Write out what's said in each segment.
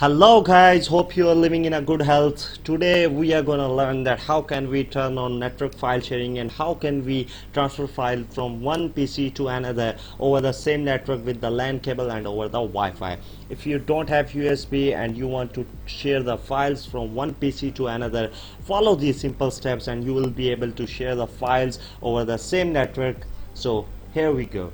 Hello guys, hope you are living in a good health. Today we are going to learn that how can we turn on network file sharing and how can we transfer file from one PC to another over the same network with the LAN cable and over the Wi-Fi. If you don't have USB and you want to share the files from one PC to another, follow these simple steps and you will be able to share the files over the same network. So here we go.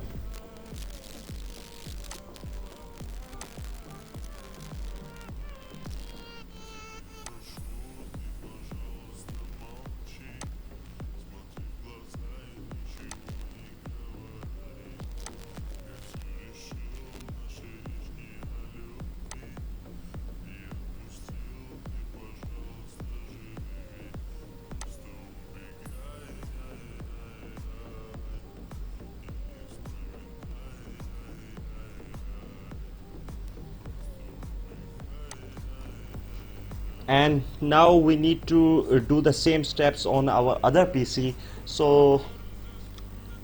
And now we need to do the same steps on our other PC, so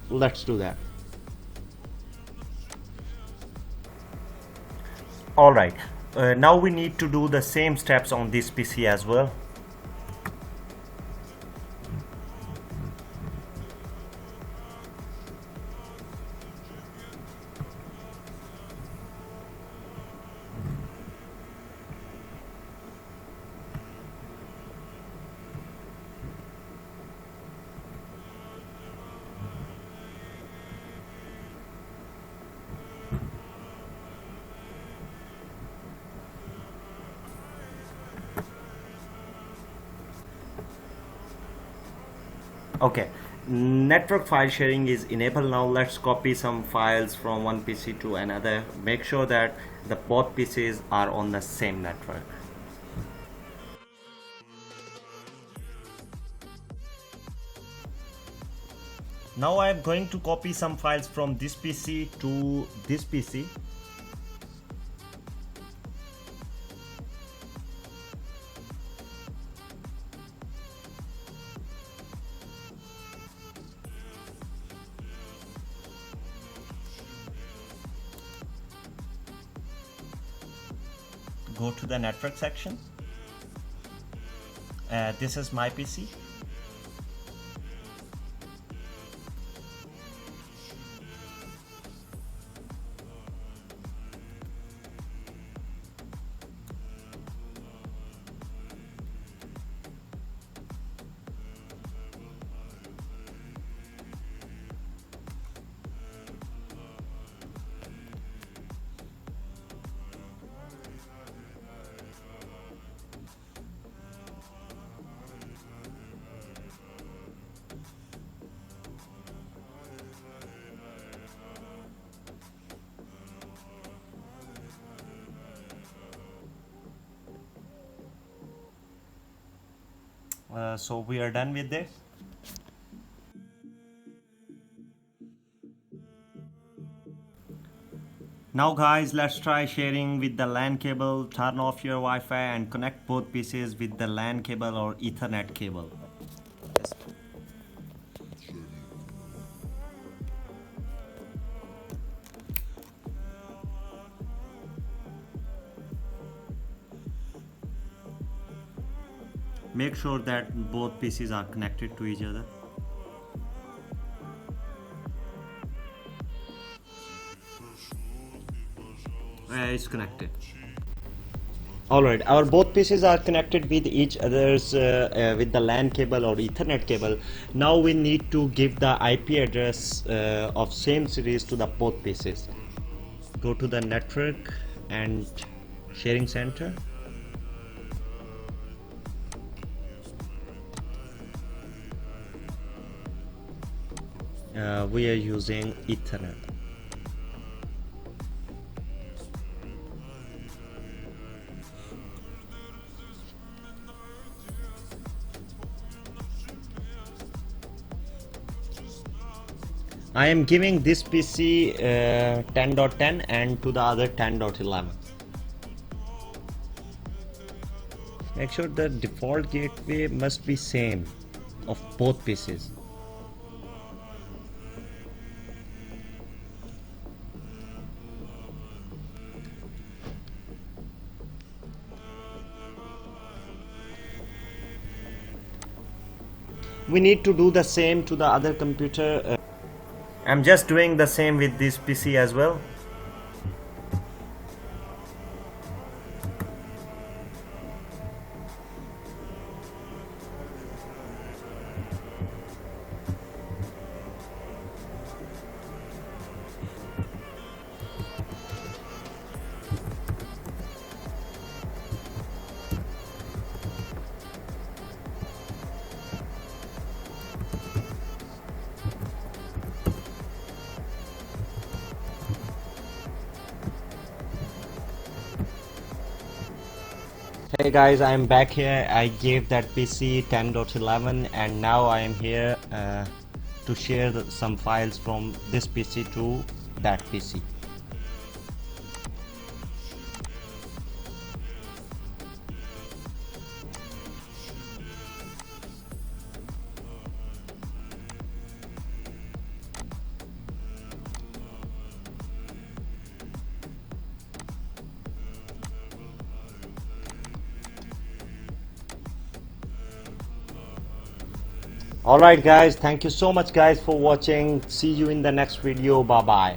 let's do that. Alright, now we need to do the same steps on this PC as well. Okay, network file sharing is enabled now. Let's copy some files from one PC to another. Make sure that the both PCs are on the same network. Now I am going to copy some files from this PC to this PC. Go to the network section. This is my PC. So we are done with this. Now guys, let's try sharing with the LAN cable. Turn off your Wi-Fi and connect both PCs with the LAN cable or Ethernet cable. Make sure that both PCs are connected to each other. It's connected. Alright, our both PCs are connected with each other's with the LAN cable or Ethernet cable. Now we need to give the IP address of same series to the both PCs. Go to the network and sharing center. We are using Ethernet. I am giving this PC 10.10 and to the other 10.11. Make sure the default gateway must be same of both PCs. we need to do the same to the other computer. I'm just doing the same with this PC as well. Hey guys, I am back here. I gave that PC 10.11 and now I am here to share some files from this PC to that PC. Alright guys, thank you so much guys for watching. See you in the next video. Bye bye.